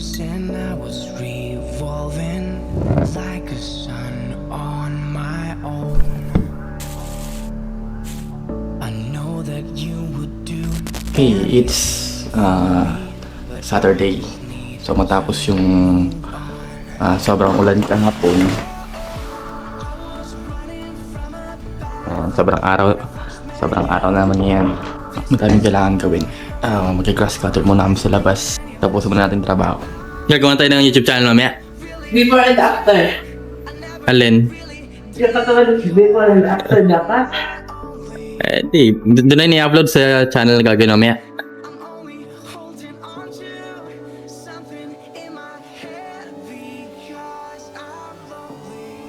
years and I was revolving like a sun on my own. I know that you would do. Okay, it's Saturday. So matapos yung sobrang ulan kahapon. Sobrang araw naman yan. Madaming kailangan gawin. Mag-grass cutter muna kami sa labas. Tapos muna natin trabaho. Gagawa tayo ng YouTube channel mamaya. Before and after. Alin? Before and after dapat. Doon na ni-upload sa channel na gagawin mamaya.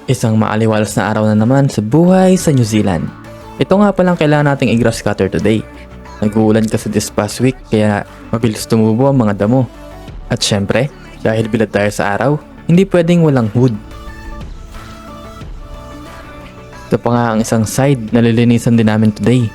Isang maaliwalas na araw na naman sa buhay sa New Zealand. Ito nga palang kailangan nating i-grass cutter today. Nag-uulan kasi this past week kaya mabilis tumubo ang mga damo. At syempre, dahil bilad tayo sa araw, hindi pwedeng walang hood. Ito pa nga ang isang side na lilinisan din namin today.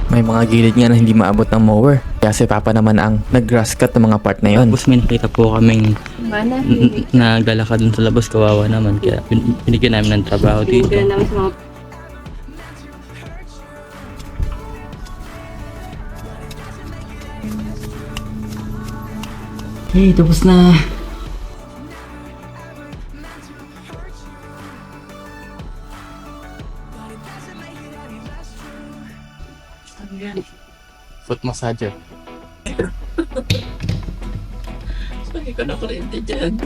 May mga gilid nga na hindi maabot ng mower. Kaya si Papa naman ang nag-grass cut ng mga part na yon. Tapos may nakita po kaming naglalakad dun sa labas, kawawa naman. Kaya binigyan namin ng trabaho dito. Binigyan namin sa mga Hey, tapos na. Foot massager. Saan ka na kurente dyan?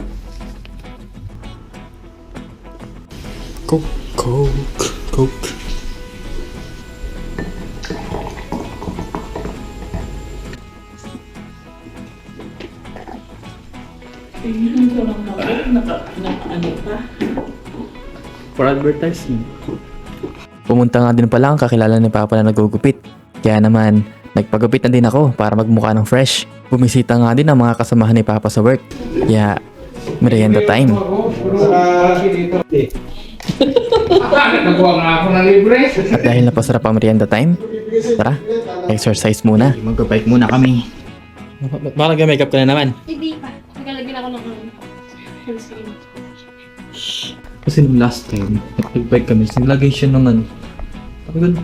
Coke. For advertising. Pumunta nga din pala ang kakilala ni Papa na nagugupit. Kaya naman, nagpagupit na din ako para magmukha ng fresh. Bumisita nga din ang mga kasamahan ni Papa sa work. Kaya, merienda time. At dahil napasarap ang merienda time, tara, exercise muna. Mag-bike muna kami. Baka nag-makeup ka na naman. hindi pa. Nagalagyan ako ng Kasi nung last time, nag-bike kami, naglagay siya ng ano. Tapos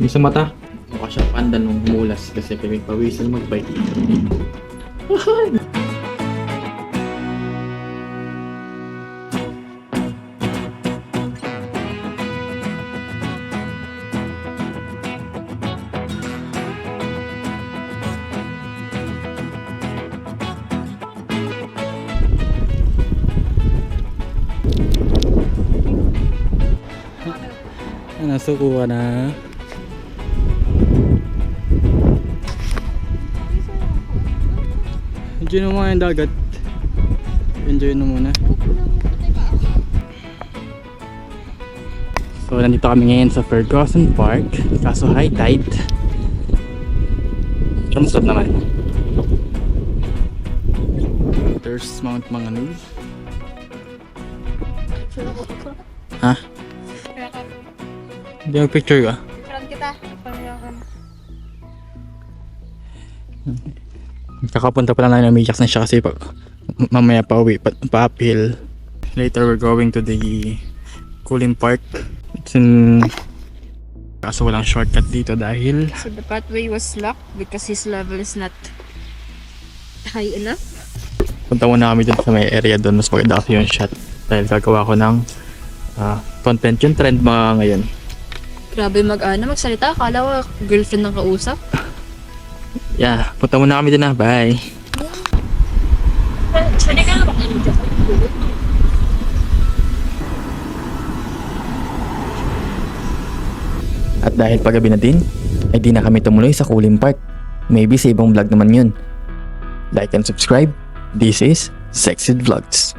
yung sa mata, mukha siya panda nung mulas kasi pagpawisan mag-bike. Nasuko ka na. Enjoy mo muna yung dagat. Enjoy mo muna. So nandito kami ngayon sa Ferguson Park. Kaso high tide. Pero masarap naman. There's Mount Maunganui. Ha? Hindi mag-picture ka? Picturean kita. Kakapunta pala namin ng Ajax na siya kasi mamaya pa uwi, pa-uphill. Later we're going to the Cooling Park. Kaso walang shortcut dito dahil So the pathway was locked because his level is not high enough. punta muna kami dun sa may area doon. Mas maganda kasi yung shot dahil gagawa ko ng content yung trend mga ngayon. Grabe magsalita. Akala ko girlfriend ng kausap. Yeah, punta muna kami dun na. Bye! Pwede ka na ba? At dahil paggabi na din, ay di na kami tumuloy sa Cooling Park. Maybe sa ibang vlog naman yun. Like and subscribe. This is Sexy Vlogs.